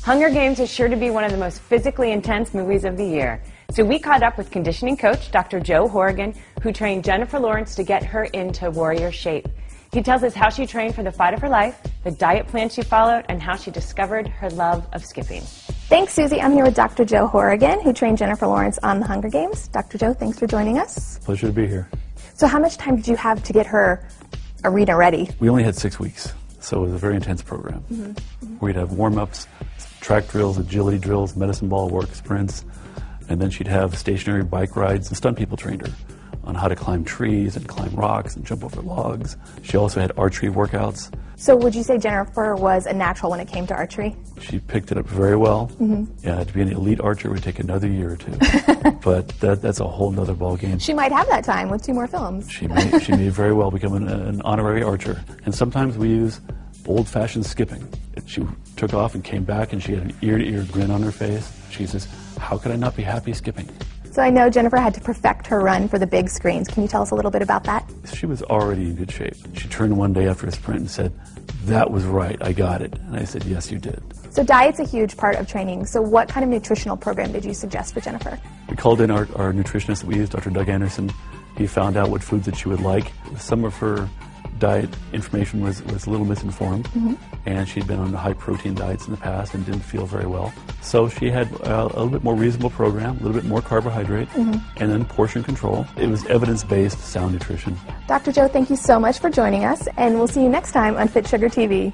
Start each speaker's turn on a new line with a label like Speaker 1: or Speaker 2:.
Speaker 1: Hunger Games is sure to be one of the most physically intense movies of the year. So we caught up with conditioning coach Dr. Joe Horrigan, who trained Jennifer Lawrence to get her into warrior shape. He tells us how she trained for the fight of her life, the diet plan she followed, and how she discovered her love of skipping.
Speaker 2: Thanks, Susie. I'm here with Dr. Joe Horrigan, who trained Jennifer Lawrence on the Hunger Games. Dr. Joe, thanks for joining us.
Speaker 3: Pleasure to be here.
Speaker 2: So how much time did you have to get her arena ready?
Speaker 3: We only had 6 weeks, so it was a very intense program. We'd have warm-ups, track drills, agility drills, medicine ball work, sprints, and then she'd have stationary bike rides. The stunt people trained her on how to climb trees and climb rocks and jump over logs. She also had archery workouts.
Speaker 2: So would you say Jennifer was a natural when it came to archery?
Speaker 3: She picked it up very well. Yeah, to be an elite archer would take another year or two. But that's a whole nother ball game.
Speaker 2: She might have that time with 2 more films.
Speaker 3: She may very well become an honorary archer. And sometimes we use old-fashioned skipping. She took off and came back, and she had an ear-to-ear grin on her face. She says, "How could I not be happy skipping?"
Speaker 2: So I know Jennifer had to perfect her run for the big screens. Can you tell us a little bit about that?
Speaker 3: She was already in good shape. She turned one day after a sprint and said, "That was right, I got it." And I said, "Yes, you did."
Speaker 2: So diet's a huge part of training. So what kind of nutritional program did you suggest for Jennifer?
Speaker 3: We called in our nutritionist that we used, Dr. Doug Anderson. He found out what foods that she would like. Some of her diet information was a little misinformed, and she'd been on high-protein diets in the past and didn't feel very well. So she had a little bit more reasonable program, a little bit more carbohydrate, and then portion control. It was evidence-based, sound nutrition.
Speaker 2: Dr. Joe, thank you so much for joining us, and we'll see you next time on FitSugarTV.